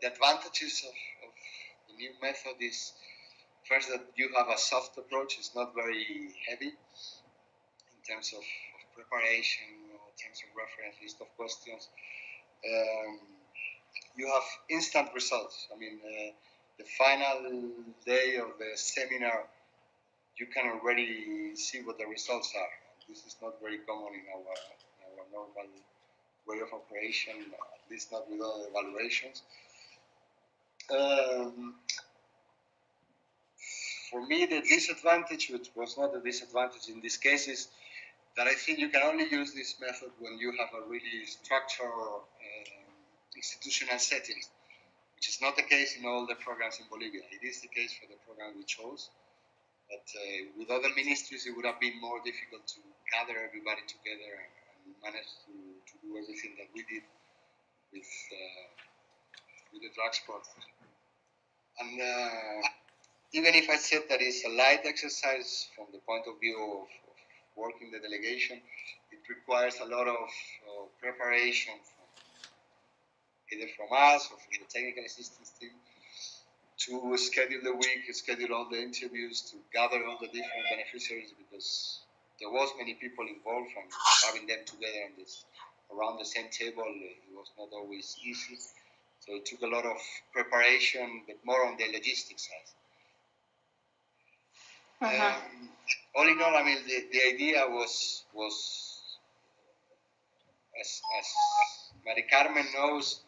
The advantages of the new method is first that you have a soft approach. It's not very heavy in terms of preparation or in terms of reference list of questions. You have instant results. I mean, the final day of the seminar, you can already see what the results are. This is not very common in our normal way of operation, at least not with other evaluations. For me, the disadvantage, which was not a disadvantage in this case, is that I think you can only use this method when you have a really structured institutional setting, which is not the case in all the programs in Bolivia. It is the case for the program we chose. But with other ministries, it would have been more difficult to gather everybody together and manage to do everything that we did with the drugs program. And even if I said that it's a light exercise from the point of view of working the delegation, it requires a lot of preparation, either from us or from the technical assistance team, to schedule the week, schedule all the interviews, to gather all the different beneficiaries, because there was many people involved, and having them together on this, around the same table, it was not always easy. So it took a lot of preparation, but more on the logistics side. All in all, I mean, the idea was as Mari Carmen knows,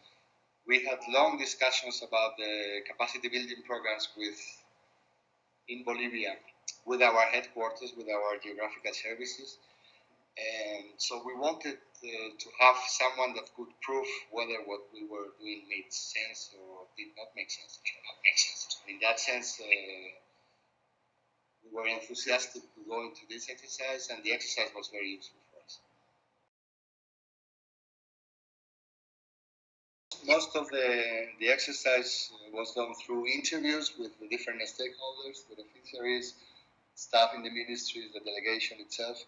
we had long discussions about the capacity building programs in Bolivia, with our headquarters, with our geographical services. And so we wanted to have someone that could prove whether what we were doing made sense or did not make sense. In that sense, we were enthusiastic to go into this exercise, and the exercise was very useful for us. Most of the exercise was done through interviews with the different stakeholders, the beneficiaries, staff in the ministries, the delegation itself.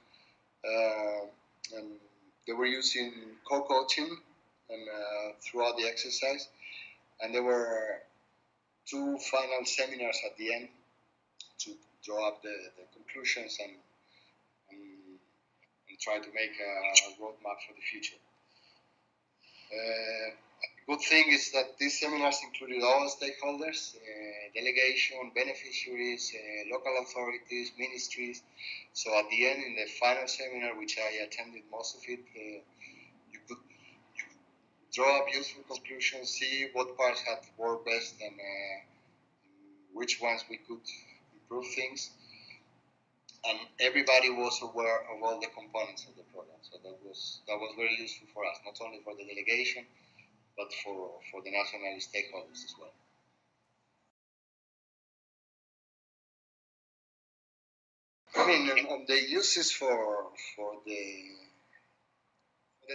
And they were using co-coaching throughout the exercise. And there were 2 final seminars at the end to draw up the conclusions and try to make a roadmap for the future. Good thing is that these seminars included all stakeholders, delegation, beneficiaries, local authorities, ministries. So at the end, in the final seminar, which I attended most of it, you could draw up useful conclusions, see what parts had worked best, and which ones we could improve things. And everybody was aware of all the components of the program. So that was very useful for us, not only for the delegation, but for the national stakeholders as well. I mean, on the uses for the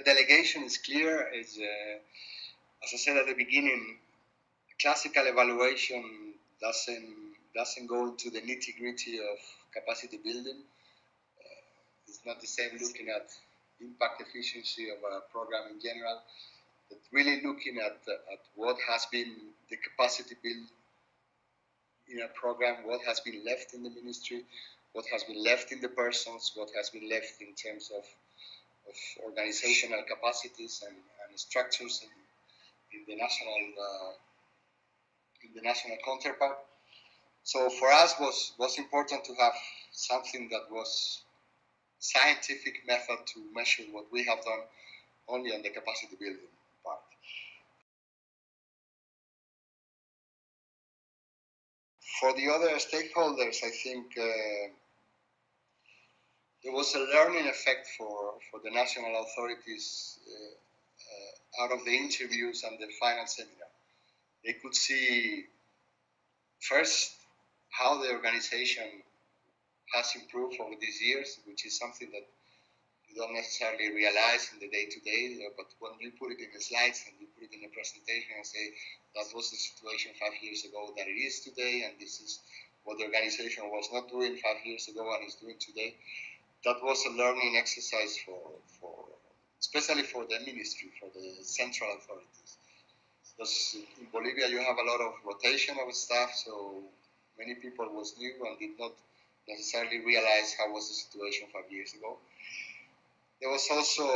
delegation is clear. Is as I said at the beginning, classical evaluation doesn't go into the nitty-gritty of capacity building. It's not the same looking at impact efficiency of a program in general, but really looking at what has been the capacity build in a program, what has been left in the ministry, what has been left in the persons, what has been left in terms of organizational capacities and structures in the national counterpart. So for us was important to have something that was scientific method to measure what we have done only on the capacity building part. For the other stakeholders, I think there was a learning effect for the national authorities out of the interviews and the final seminar. They could see first how the organization has improved over these years, which is something that you don't necessarily realize in the day-to-day, but when you put it in the slides and you put it in a presentation and say, that was the situation 5 years ago that it is today, and this is what the organization was not doing 5 years ago and is doing today, that was a learning exercise for especially for the ministry, for the central authorities. Because in Bolivia you have a lot of rotation of staff, so many people was new and did not necessarily realize how was the situation 5 years ago. There was also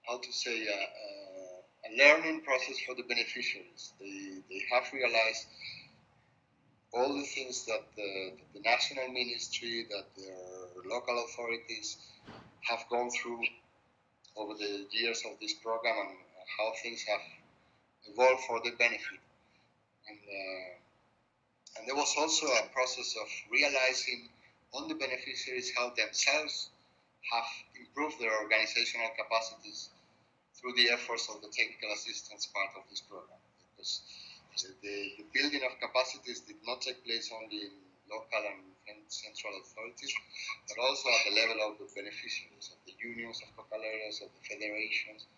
how to say a learning process for the beneficiaries. They have realized all the things that the national ministry, that their local authorities have gone through over the years of this program, and how things have evolved for the benefit. And there was also a process of realizing on the beneficiaries how themselves have improved their organizational capacities through the efforts of the technical assistance part of this program. Because the building of capacities did not take place only in local and central authorities, but also at the level of the beneficiaries, of the unions of cocaleros, of the federations,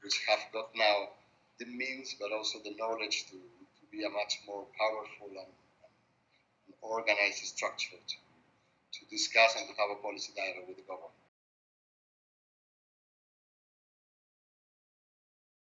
which have got now the means, but also the knowledge to be a much more powerful and organized structure to discuss and to have a policy dialogue with the government.